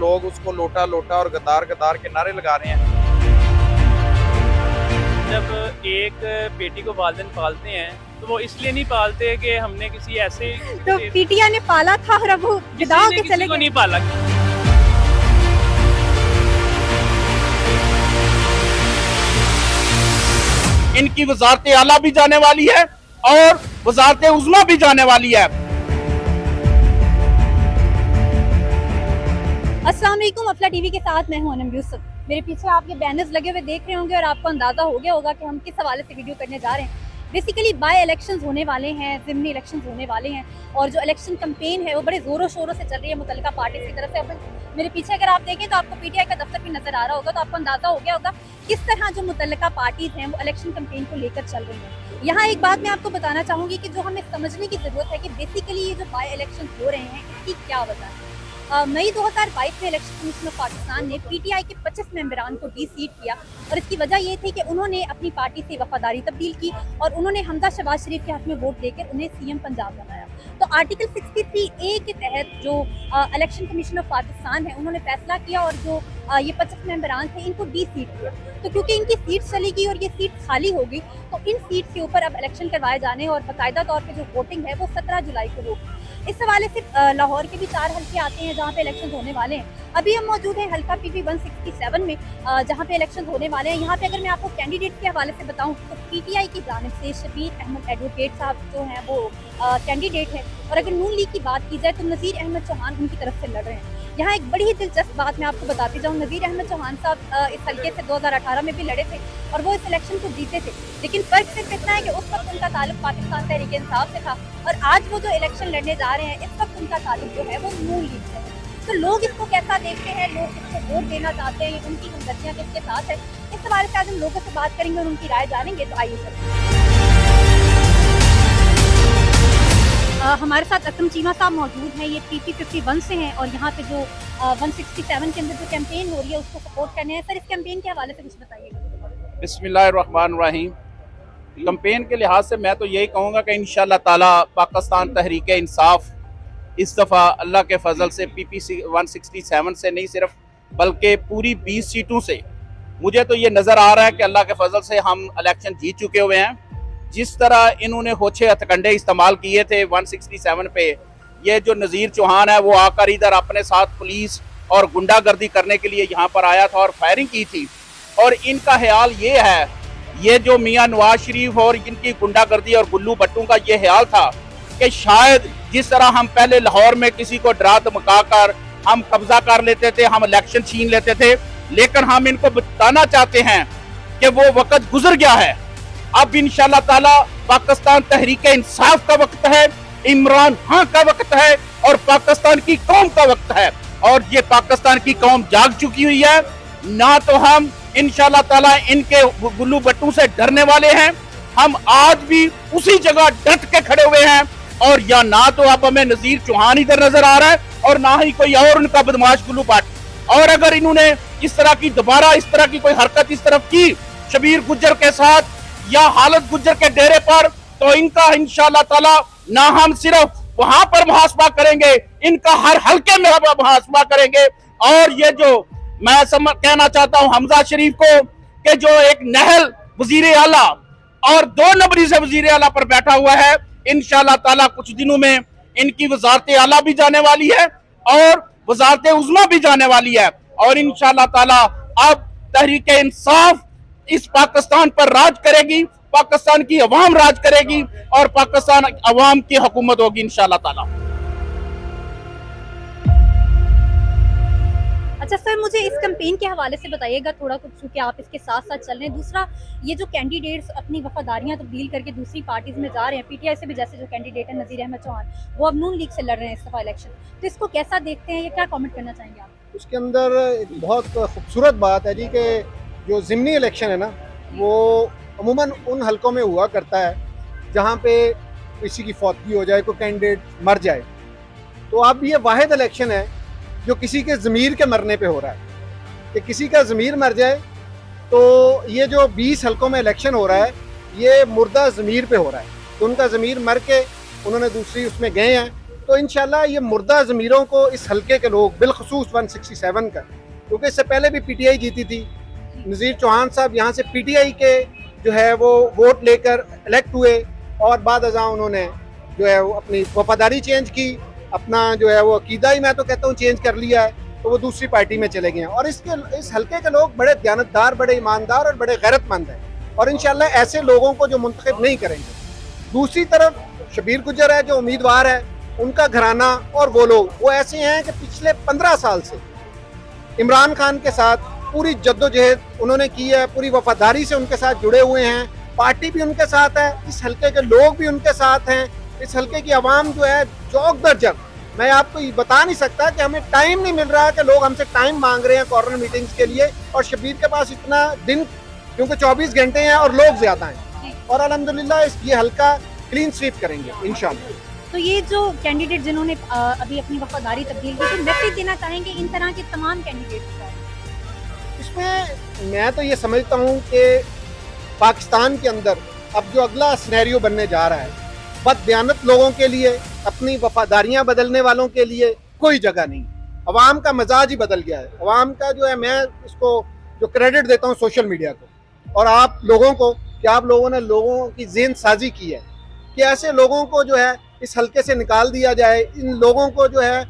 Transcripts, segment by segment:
लोग उसको लोटा लोटा और गद्दार गद्दार के नारे लगा रहे हैं। जब एक बेटी को वालिदैन पालते हैं तो वो इसलिए नहीं पालते कि हमने किसी ऐसे तो पीटीआई ने पाला था और अब वो विदा किसी होके ने चले किसी को गए। नहीं पाला। इनकी वजारत आला भी जाने वाली है और वजारत उज़्मा भी जाने वाली है। अस्सलाम वालेकुम, अफला टीवी के साथ मैं हूं अनम यूसुफ। मेरे पीछे आप ये बैनर्स लगे हुए देख रहे होंगे और आपको अंदाजा हो गया होगा कि हम किस हवाले से वीडियो करने जा रहे हैं। बेसिकली बाय इलेक्शंस होने वाले हैं, ज़िमनी इलेक्शंस होने वाले हैं और जो इलेक्शन कैंपेन है वो बड़े ज़ोरों शोरों से चल रही है मुतल्लिका पार्टी की तरफ से। अब मेरे पीछे अगर आप देखें तो आपको पीटीआई का दफ्तर भी नजर आ रहा होगा, तो आपको अंदाजा हो गया होगा किस तरह जो मुतल्लिका पार्टीज हैं वो इलेक्शन कैंपेन को लेकर चल रही हैं। यहाँ एक बात मैं आपको बताना चाहूँगी कि जो हमें समझने की ज़रूरत है कि बेसिकली ये जो बाय इलेक्शन हो रहे हैं इसकी क्या वजह है। मई 2022 में इलेक्शन कमीशन ऑफ पाकिस्तान ने पीटीआई के 25 मेंबरान को डी-सीट किया और इसकी वजह ये थी कि उन्होंने अपनी पार्टी से वफादारी तब्दील की और उन्होंने हमजा शहबाज शरीफ के हक में वोट देकर उन्हें सीएम पंजाब बनाया। तो आर्टिकल 63A के तहत जो इलेक्शन कमीशन ऑफ पाकिस्तान है उन्होंने फैसला किया और जो ये 25 मेंबरान थे इनको डी-सीट किया। तो क्योंकि इनकी सीट चली गई और ये सीट खाली होगी तो इन सीट के ऊपर अब इलेक्शन करवाए जाने और बाकायदा तौर पर जो वोटिंग है वो 17 जुलाई को होगी। इस हवाले से लाहौर के भी 4 हल्के आते हैं जहाँ पे इलेक्शन होने वाले हैं। अभी हम मौजूद हैं हल्का PV 167 में जहाँ पे इलेक्शन होने वाले हैं। यहाँ पे अगर मैं आपको कैंडिडेट के हवाले से बताऊँ तो पीटीआई की जानिब से शबीर अहमद एडवोकेट साहब जो हैं वो कैंडिडेट है और अगर नून लीग की बात की जाए तो नज़ीर अहमद चौहान उनकी तरफ से लड़ रहे हैं। यहाँ एक बड़ी ही दिलचस्प बात मैं आपको बताती जाऊँ, नज़ीर अहमद चौहान साहब इस हल्के से 2018 में भी लड़े थे और वो इस इलेक्शन को जीते थे, लेकिन फर्क सिर्फ इतना है कि उस वक्त उनका ताल्लुक पाकिस्तान तहरीक इंसाफ से था और आज वो जो इलेक्शन लड़ने जा रहे हैं इस वक्त उनका ताल्लुक जो है वो नून लीग से है। तो लोग इसको कैसा देखते हैं, लोग इसको वोट देना चाहते हैं, उनकी हमदर्दियाँ किसके साथ है, इस हवाले से आज हम लोगों से बात करेंगे और उनकी राय जानेंगे। तो आइए चलते हमारे साथ अकरम चीमा साहब मौजूद हैं। ये PP 51 से हैं और यहाँ पे जो 167 के अंदर जो कैंपेन हो रही है उसको सपोर्ट करने हैं। सर, इस कैंपेन के हवाले से कुछ बताइएगा। बिस्मिल्लाहिर्रहमानिर्रहीम। कैंपेन के लिहाज से मैं तो यही कहूँगा कि इंशाअल्लाह ताला पाकिस्तान तहरीक इंसाफ इस दफ़ा अल्लाह के फजल से PP 167 से नहीं सिर्फ बल्कि पूरी 20 सीटों से मुझे तो ये नज़र आ रहा है कि अल्लाह के फजल से हम इलेक्शन जीत चुके हुए हैं। जिस तरह इन्होंने होछे हथकंडे इस्तेमाल किए थे 167 पे, ये जो नज़ीर चौहान है वो आकर इधर अपने साथ पुलिस और गुंडागर्दी करने के लिए यहाँ पर आया था और फायरिंग की थी। और इनका ख्याल ये है, ये जो मियाँ नवाज शरीफ और इनकी गुंडागर्दी और गुल्लू बट्टू का ये ख्याल था कि शायद जिस तरह हम पहले लाहौर में किसी को डरा धमका कर हम कब्जा कर लेते थे, हम इलेक्शन छीन लेते थे, लेकिन हम इनको बताना चाहते हैं कि वो वक्त गुजर गया है। अब इंशाअल्लाह ताला पाकिस्तान तहरीक इंसाफ का वक्त है, इमरान खान का वक्त है और पाकिस्तान की कौम का वक्त है और ये पाकिस्तान की कौम जाग चुकी हुई है। ना तो हम इंशाअल्लाह ताला इनके गुल्लू बट्टू से डरने वाले हैं, हम आज भी उसी जगह डट के खड़े हुए हैं और या ना तो अब हमें नज़ीर चौहान इधर नजर आ रहा है और ना ही कोई और उनका बदमाश गुल्लू बट। और अगर इन्होंने इस तरह की दोबारा इस तरह की कोई हरकत इस तरफ की शबीर गुज्जर के साथ या हालत गुज्जर के डेरे पर, तो इनका इंशाअल्लाह ताला ना हम सिर्फ वहां पर मुहासबा करेंगे, इनका हर हल्के में हम मुहासबा करेंगे। और ये जो मैं कहना चाहता हूं हमजा शरीफ को कि जो एक नहल वजीर आला और 2 नंबरी से वजीर आला पर बैठा हुआ है, इंशाअल्लाह ताला कुछ दिनों में इनकी वजारत आला भी जाने वाली है और वजारत उज़्मा भी जाने वाली है और इंशाअल्लाह ताला अब तहरीक इंसाफ इस पाकिस्तान पर राज करेगी, पाकिस्तान की अवाम राज करेगी और पाकिस्तान अवाम की हुकूमत होगी इंशाअल्लाह ताला। अच्छा सर, मुझे इस कैंपेन के हवाले से बताइएगा थोड़ा कुछ, क्योंकि आप इसके साथ साथ चल रहे हैं। दूसरा, ये जो कैंडिडेट्स अपनी वफादारियां तब्दील करके दूसरी पार्टीज में जा रहे हैं, पीटीआई से भी जैसे जो कैंडिडेट है नज़ीर अहमद चौहान, वो अब नून लीग से लड़ रहे हैं इस दफा इलेक्शन, तो इसको कैसा देखते हैं या क्या कमेंट करना चाहेंगे आप? उसके अंदर एक बहुत खूबसूरत बात है जी कि जो ज़िमनी इलेक्शन है ना वो अमूमन उन हलकों में हुआ करता है जहाँ पे किसी की फौतगी हो जाए, कोई कैंडिडेट मर जाए। तो अब ये वाहिद इलेक्शन है जो किसी के ज़मीर के मरने पे हो रहा है कि किसी का ज़मीर मर जाए। तो ये जो 20 हलकों में इलेक्शन हो रहा है ये मुर्दा ज़मीर पे हो रहा है, तो उनका ज़मीर मर के उन्होंने दूसरी उसमें गए हैं। तो तो इंशाल्लाह ये मुर्दा ज़मीरों को इस हलके के लोग बिलखसूस 167 का, क्योंकि इससे पहले भी पीटीआई जीती थी, नज़ीर चौहान साहब यहाँ से पीटीआई के जो है वो वोट लेकर इलेक्ट हुए और बाद अज़ां उन्होंने जो है वो अपनी वफादारी चेंज की, अपना जो है वो अकीदा ही मैं तो कहता हूँ चेंज कर लिया है, तो वो दूसरी पार्टी में चले गए हैं। और इस हलके के लोग बड़े दयानतदार, बड़े ईमानदार और बड़े गैरतमंद हैं और इंशाल्लाह ऐसे लोगों को जो मुंतखब नहीं करेंगे। दूसरी तरफ शबीर गुज्जर है जो उम्मीदवार है, उनका घराना और वो लोग वो ऐसे हैं कि पिछले 15 साल से इमरान खान के साथ पूरी जद्दोजहद उन्होंने की है, पूरी वफादारी से उनके साथ जुड़े हुए हैं, पार्टी भी उनके साथ है, इस हलके के लोग भी उनके साथ हैं, इस हलके की आवाम जो है चौक दर जग, मैं आपको ये बता नहीं सकता कि हमें टाइम नहीं मिल रहा है कि लोग हमसे टाइम मांग रहे हैं कॉर्नर मीटिंग्स के लिए, और शबीर के पास इतना दिन क्योंकि 24 घंटे हैं और लोग ज्यादा हैं और अल्हम्दुलिल्लाह ये हल्का क्लीन स्वीप करेंगे इंशाल्लाह। तो ये जो कैंडिडेट जिन्होंने अभी अपनी वफादारी तब्दील की, तो मैसेज देना चाहेंगे इन तरह के तमाम कैंडिडेट्स को? इसमें मैं तो ये समझता हूँ कि पाकिस्तान के अंदर अब जो अगला सिनेरियो बनने जा रहा है, बददियानत लोगों के लिए, अपनी वफादारियाँ बदलने वालों के लिए कोई जगह नहीं। अवाम का मिजाज ही बदल गया है। अवाम का जो है, मैं इसको जो क्रेडिट देता हूँ सोशल मीडिया को और आप लोगों को, कि आप लोगों ने लोगों की ज़हन साजी की है कि ऐसे लोगों को जो है इस हलके से निकाल दिया जाए, इन लोगों को जो है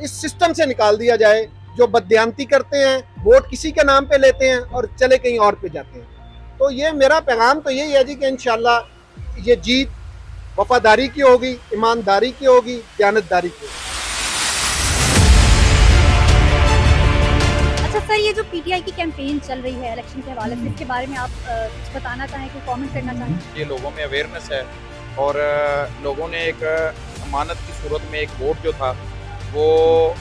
इस सिस्टम से निकाल दिया जाए जो बददियानती करते हैं, वोट किसी के नाम पे लेते हैं और चले कहीं और पे जाते हैं। तो ये मेरा पैगाम तो यही है जी कि इंशाल्लाह ये जीत वफादारी की होगी, ईमानदारी की होगी, दयानतदारी की होगी। अच्छा सर, ये जो पीटीआई की कैंपेन चल रही है इलेक्शन के हवाले से, इसके बारे में आप कुछ बताना चाहें, कोई कमेंट करना चाहें? ये लोगों में अवेयरनेस है और लोगों ने एक अमानत की सूरत में एक वोट जो था वो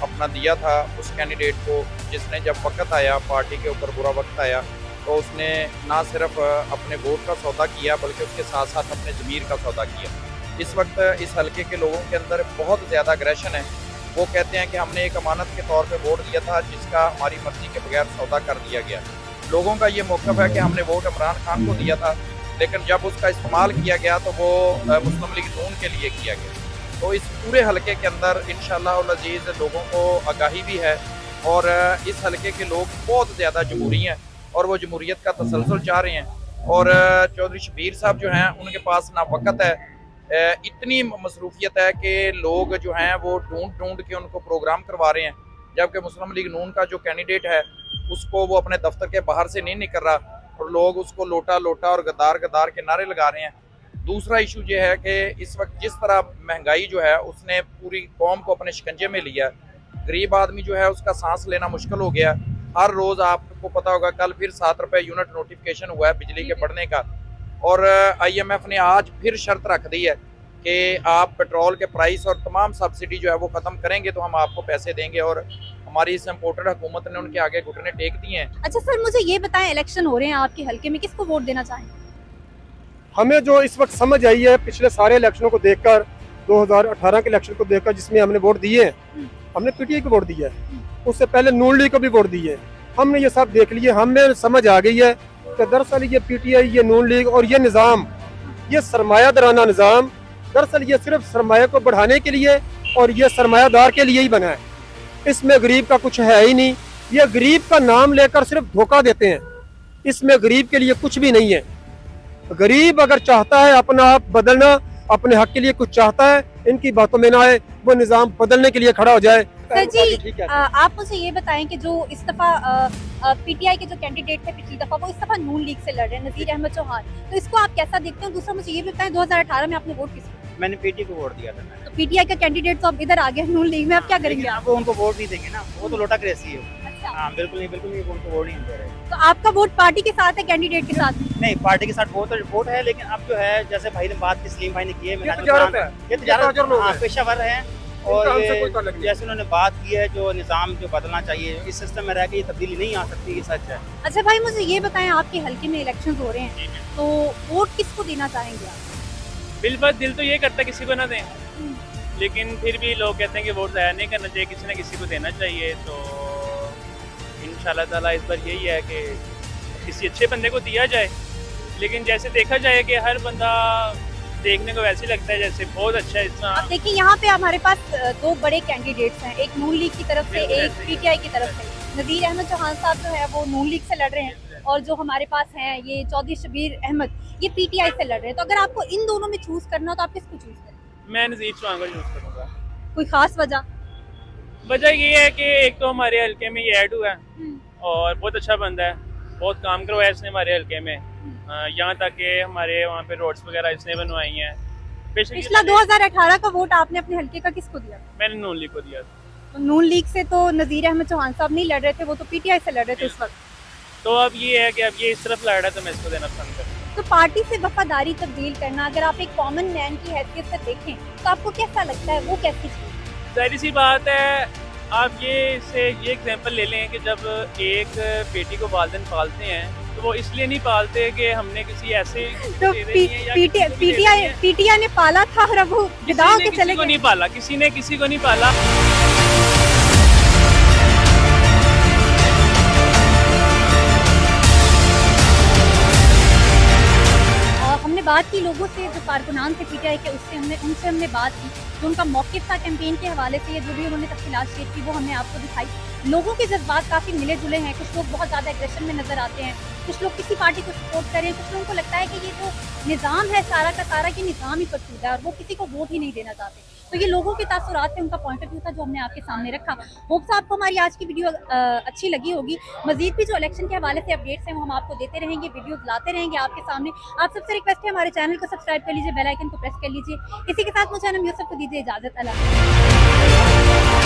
अपना दिया था उस कैंडिडेट को जिसने, जब वक्त आया, पार्टी के ऊपर बुरा वक्त आया, तो उसने ना सिर्फ अपने वोट का सौदा किया बल्कि उसके साथ साथ अपने ज़मीर का सौदा किया। इस वक्त इस हलके के लोगों के अंदर बहुत ज़्यादा अग्रेशन है। वो कहते हैं कि हमने एक अमानत के तौर पे वोट दिया था जिसका हमारी मर्जी के बगैर सौदा कर दिया गया। लोगों का ये मौक़िफ़ है कि हमने वोट इमरान खान को दिया था, लेकिन जब उसका इस्तेमाल किया गया तो वो मुस्लिम लीग नून के लिए किया गया। तो इस पूरे हलके के अंदर इंशाअल्लाह अज़ीज़ लोगों को आगाही भी है और इस हलके के लोग बहुत ज़्यादा जमहूरी हैं और वो जमहूरियत का तसलसल चाह रहे हैं। और चौधरी शबीर साहब जो हैं उनके पास ना वक़्त है, इतनी मसरूफियत है कि लोग जो हैं वो ढूंढ के उनको प्रोग्राम करवा रहे हैं, जबकि मुस्लिम लीग नून का जो कैंडिडेट है उसको वो अपने दफ्तर के बाहर से नहीं निकल रहा और लोग उसको लोटा लोटा और गद्दार गद्दार के नारे लगा रहे हैं। दूसरा इशू ये है कि इस वक्त जिस तरह महंगाई जो है उसने पूरी कौम को अपने शिकंजे में लिया, गरीब आदमी जो है उसका सांस लेना मुश्किल हो गया। हर रोज़ आपको पता होगा, कल फिर 7 रुपये यूनिट नोटिफिकेशन हुआ है बिजली के बढ़ने का और IMF ने आज फिर शर्त रख दी है कि आप पेट्रोल के प्राइस और तमाम सब्सिडी जो है वो ख़त्म करेंगे तो हम आपको पैसे देंगे और हमारी इस इम्पोर्टेड हुकूमत ने उनके आगे घुटने टेक दिए हैं। अच्छा सर, मुझे ये बताएं, इलेक्शन हो रहे हैं आपके हलके में, किसको वोट देना चाहें? हमें जो इस वक्त समझ आई है पिछले सारे इलेक्शनों को देखकर, 2018 के इलेक्शन को देखकर जिसमें हमने वोट दिए हैं, हमने पीटीआई को वोट दिया है, उससे पहले नून लीग को भी वोट दिए। हमने ये सब देख लिए, हमें समझ आ गई है कि दरअसल ये पीटीआई, ये नून लीग और ये निज़ाम, ये सरमायादाराना निज़ाम, दरअसल ये सिर्फ सरमाया को बढ़ाने के लिए और ये सरमायादार के लिए ही बना है। इसमें गरीब का कुछ है ही नहीं। ये गरीब का नाम लेकर सिर्फ धोखा देते हैं, इसमें गरीब के लिए कुछ भी नहीं है। गरीब अगर चाहता है अपना आप बदलना, अपने हक के लिए कुछ चाहता है, इनकी बातों में ना आए, वो निज़ाम बदलने के लिए खड़ा हो जाए। सर जी, आप मुझे ये बताएं कि जो इस दफ़ा पीटीआई के जो कैंडिडेट थे पिछली दफ़ा, वो इस दफ़ा नून लीग से लड़ रहे हैं, नज़ीर अहमद चौहान, तो इसको आप कैसा देखते हैं? दूसरा मुझे ये भी बताएं, 2018 में आपने वोट किसको? मैंने पीटी को वोट दिया था। तो पीटीआई का कैंडिडेट तो अब इधर आ गया नून लीग में, अब क्या करेंगे आप? वो उनको वोट नहीं देंगे ना, वो तो लोटा क्रेसी है। अच्छा, हाँ बिल्कुल नहीं, उनको वोट नहीं दे रहे। तो आपका वोट पार्टी के साथ है, कैंडिडेट के साथ नहीं, पार्टी के साथ वोट है, लेकिन अब जो है जैसे भाई ने बात की, सलीम भाई ने की है, ये तजारत पेशावर है और जैसे उन्होंने बात की है, जो निज़ाम जो बदलना चाहिए, इस सिस्टम में रह के ये तब्दीली नहीं आ सकती, ये सच है। अच्छा भाई, मुझे ये बताएं, आपके हलके में इलेक्शन हो रहे हैं, तो वोट किसको देना चाहेंगे आप? बिल्कुल, दिल तो ये करता है किसी को ना दें, लेकिन फिर भी लोग कहते हैं कि वोट ज़ाया नहीं करना चाहिए, किसी ना किसी को देना चाहिए। तो इंशाल्लाह ताला इस बार यही है कि किसी अच्छे बंदे को दिया जाए, लेकिन जैसे देखा जाए कि हर बंदा देखने को वैसे ही लगता है जैसे बहुत अच्छा है इसमें। अब देखिए यहाँ पे हमारे पास दो बड़े कैंडिडेट्स हैं, एक नून लीग की तरफ से, बिल्कुल एक ऐसे ही। पीटीआई की तरफ से। नज़ीर अहमद चौहान साहब जो है वो नून लीग से लड़ रहे हैं और जो हमारे पास हैं ये चौधरी शबीर अहमद ये पीटीआई से लड़ रहे हैं। तो अगर आपको इन दोनों में चूज करना हो तो आप किसको चूज करें? मैं नज़ीर चौहान को यूज़ करूँगा। कोई खास वजह? वजह ये है कि एक तो हमारे हल्के में ये ऐड हुआ है और बहुत अच्छा बंदा है, बहुत काम करवाया इसने हमारे हल्के में। यहाँ तक कि हमारे वहाँ पे रोड्स वगैरह इसने बनवाई हैं। बेशक ये पिछला 2018 का वोट आपने अपने हल्के का किसको दिया? मैंने नून लीग को दिया था। तो नून लीग से तो नज़ीर अहमद चौहान साहब नहीं लड़ रहे थे, वो तो पीटीआई से लड़ रहे थे उस वक्त। तो अब ये है कि अब ये इस तरफ लड़ रहा है तो मैं इसको देना पसंद करूँगा। तो पार्टी से वफादारी तब्दील करना, अगर आप एक कॉमन मैन की हैसियत से देखें तो आपको कैसा लगता है, वो कैसी चीज़? जाहिर सी बात है, आप ये एग्जांपल ले लें कि जब एक बेटी को वालिदैन पालते हैं तो वो इसलिए नहीं पालते कि हमने किसी ऐसे तो दे देनी है या किसी को भी दे देनी है। पीटीआई ने पाला था और अब वो विदा किसी होके ने चले किसी को गए। नहीं पाला, किसी ने किसी को नहीं पाला। हमने बात की लोगों से जो कारकुनान थे पीटीआई के, उनसे हमने बात की, जो उनका मौक़िफ़ था कैंपेन के हवाले से, जो भी उन्होंने तफसीलात शेयर की वो हमने आपको दिखाई। लोगों के जज्बात काफ़ी मिले जुले हैं, कुछ लोग बहुत ज़्यादा एग्रेशन में नज़र आते हैं, कुछ लोग किसी पार्टी को सपोर्ट कर रहे हैं, कुछ लोगों को लगता है कि ये जो निज़ाम है सारा का सारा कि निज़ाम ही फसूद है और वो किसी को वोट ही नहीं देना चाहते। तो ये लोगों के तासुरात थे, उनका पॉइंट ऑफ व्यू था जो हमने आपके सामने रखा। होप्स आपको हमारी आज की वीडियो अच्छी लगी होगी। मजीद भी जो इलेक्शन के हवाले से अपडेट्स हैं वो हम आपको देते रहेंगे, वीडियोस लाते रहेंगे आपके सामने। आप सबसे रिक्वेस्ट है हमारे चैनल को सब्सक्राइब कर लीजिए, बेल आइकन को प्रेस कर लीजिए। इसी के साथ मुझे यूसुफ को दीजिए इजाज़त। अल्लाह।